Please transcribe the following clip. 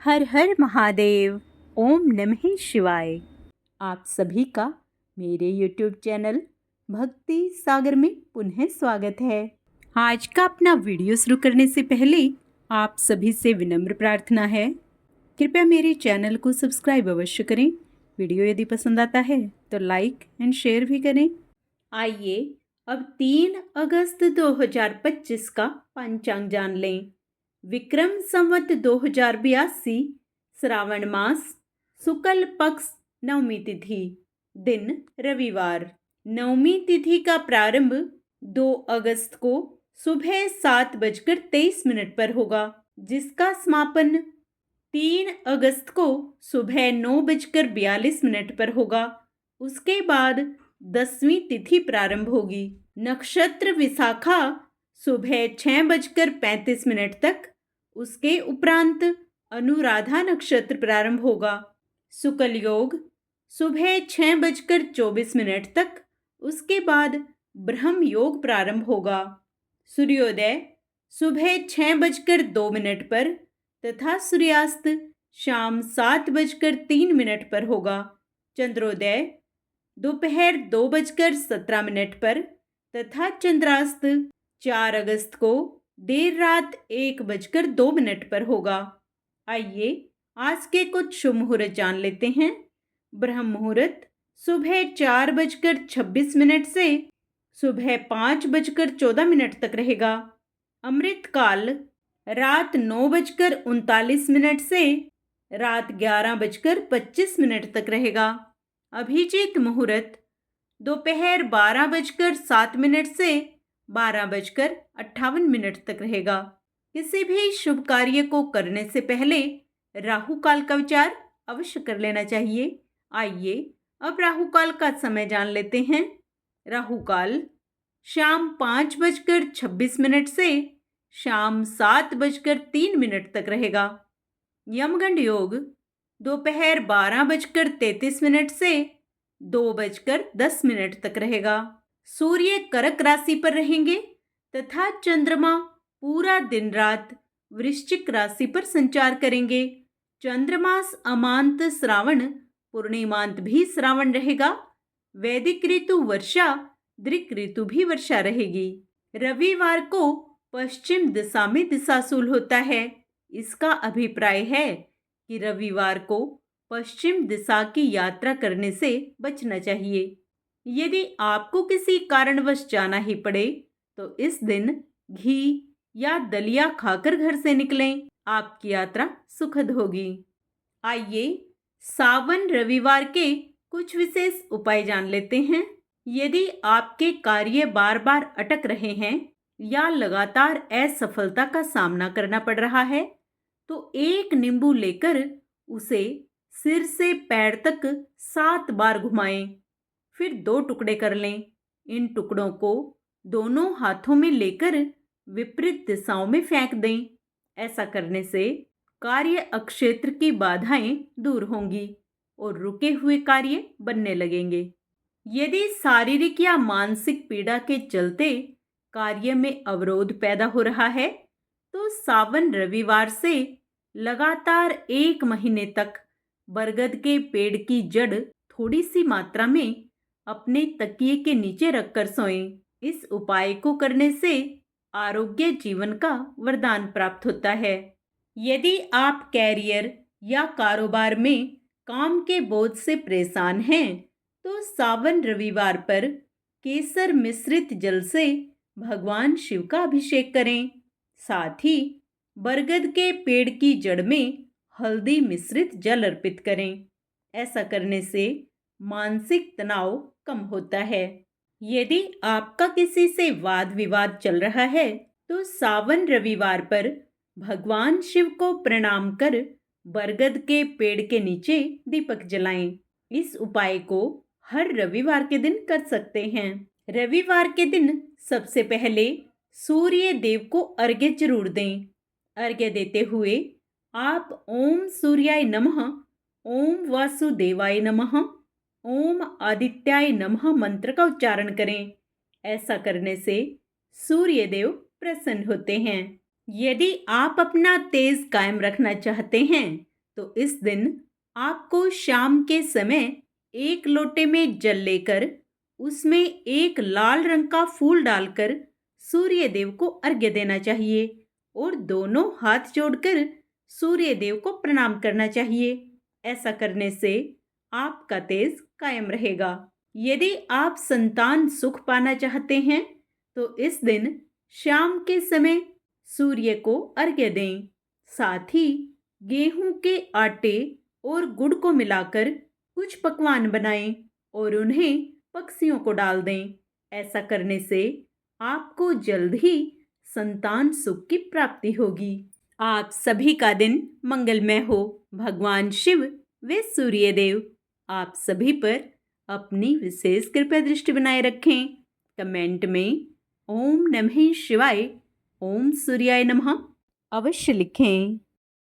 हर हर महादेव। ओम नमः शिवाय। आप सभी का मेरे YouTube चैनल भक्ति सागर में पुनः स्वागत है। आज का अपना वीडियो शुरू करने से पहले आप सभी से विनम्र प्रार्थना है, कृपया मेरे चैनल को सब्सक्राइब अवश्य करें। वीडियो यदि पसंद आता है तो लाइक एंड शेयर भी करें। आइए अब 3 अगस्त 2025 का पंचांग जान लें। विक्रम संवत 2082, श्रावण मास, शुक्ल पक्ष, नवमी तिथि, दिन रविवार। नवमी तिथि का प्रारंभ 2 अगस्त को सुबह 7:23 पर होगा, जिसका समापन 3 अगस्त को सुबह 9:42 पर होगा। उसके बाद 10वीं तिथि प्रारंभ होगी। नक्षत्र विशाखा सुबह 6:35 तक, उसके उपरांत अनुराधा नक्षत्र प्रारंभ होगा। शुक्ल योग सुबह 6:24 तक, उसके बाद ब्रह्म योग प्रारंभ होगा। सूर्योदय सुबह 6:02 पर तथा सूर्यास्त शाम 7:03 पर होगा। चंद्रोदय दोपहर 2:17 पर तथा चंद्रास्त 4 अगस्त को देर रात 1:02 पर होगा। आइए आज के कुछ शुभ मुहूर्त जान लेते हैं। ब्रह्म मुहूर्त सुबह 4:26 से सुबह 5:14 तक रहेगा। अमृत काल रात 9:39 से रात 11:25 तक रहेगा। अभिजीत मुहूर्त दोपहर 12:07 से 12:58 तक रहेगा। किसी भी शुभ कार्य को करने से पहले राहु काल का विचार अवश्य कर लेना चाहिए। आइए अब राहु काल का समय जान लेते हैं। राहु काल शाम 5:26 से शाम 7:03 तक रहेगा। यमगंड योग दोपहर 12:33 से 2:10 तक रहेगा। सूर्य कर्क राशि पर रहेंगे तथा चंद्रमा पूरा दिन रात वृश्चिक राशि पर संचार करेंगे। चंद्रमास अमांत श्रावण, पूर्णिमांत भी श्रावण रहेगा। वैदिक ऋतु वर्षा, दृक ऋतु भी वर्षा रहेगी। रविवार को पश्चिम दिशा में दिशाशूल होता है। इसका अभिप्राय है कि रविवार को पश्चिम दिशा की यात्रा करने से बचना चाहिए। यदि आपको किसी कारणवश जाना ही पड़े तो इस दिन घी या दलिया खाकर घर से निकलें, आपकी यात्रा सुखद होगी। आइए सावन रविवार के कुछ विशेष उपाय जान लेते हैं। यदि आपके कार्य बार बार अटक रहे हैं या लगातार असफलता का सामना करना पड़ रहा है तो एक नींबू लेकर उसे सिर से पैर तक 7 बार घुमाएं, फिर 2 टुकड़े कर लें। इन टुकड़ों को दोनों हाथों में लेकर विपरीत दिशाओं में फेंक दें। ऐसा करने से कार्य अक्षेत्र की बाधाएं दूर होंगी और रुके हुए कार्य बनने लगेंगे। यदि शारीरिक या मानसिक पीड़ा के चलते कार्य में अवरोध पैदा हो रहा है तो सावन रविवार से लगातार 1 महीने तक बरगद के पेड़ की जड़ थोड़ी सी मात्रा में अपने तकिए के नीचे रखकर सोएं। इस उपाय को करने से आरोग्य जीवन का वरदान प्राप्त होता है। यदि आप कैरियर या कारोबार में काम के बोझ से परेशान हैं तो सावन रविवार पर केसर मिश्रित जल से भगवान शिव का अभिषेक करें। साथ ही बरगद के पेड़ की जड़ में हल्दी मिश्रित जल अर्पित करें। ऐसा करने से मानसिक तनाव कम होता है। यदि आपका किसी से वाद विवाद चल रहा है तो सावन रविवार पर भगवान शिव को प्रणाम कर बरगद के पेड़ के नीचे दीपक जलाएं। इस उपाय को हर रविवार के दिन कर सकते हैं। रविवार के दिन सबसे पहले सूर्य देव को अर्घ्य जरूर दें। अर्घ्य देते हुए आप ओम सूर्याय नमः, ओम वासुदेवाय नमः, ओम आदित्याय नमः मंत्र का उच्चारण करें। ऐसा करने से सूर्य देव प्रसन्न होते हैं। यदि आप अपना तेज कायम रखना चाहते हैं तो इस दिन आपको शाम के समय एक लोटे में जल लेकर उसमें एक लाल रंग का फूल डालकर सूर्य देव को अर्घ्य देना चाहिए और दोनों हाथ जोड़कर सूर्य देव को प्रणाम करना चाहिए। ऐसा करने से आपका तेज कायम रहेगा। यदि आप संतान सुख पाना चाहते हैं तो इस दिन शाम के समय सूर्य को अर्घ्य दें। साथ ही गेहूं के आटे और गुड़ को मिलाकर कुछ पकवान बनाएं और उन्हें पक्षियों को डाल दें। ऐसा करने से आपको जल्द ही संतान सुख की प्राप्ति होगी। आप सभी का दिन मंगलमय हो। भगवान शिव व सूर्य देव आप सभी पर अपनी विशेष कृपा दृष्टि बनाए रखें। कमेंट में ओम नमः शिवाय, ओम सूर्याय नमः अवश्य लिखें।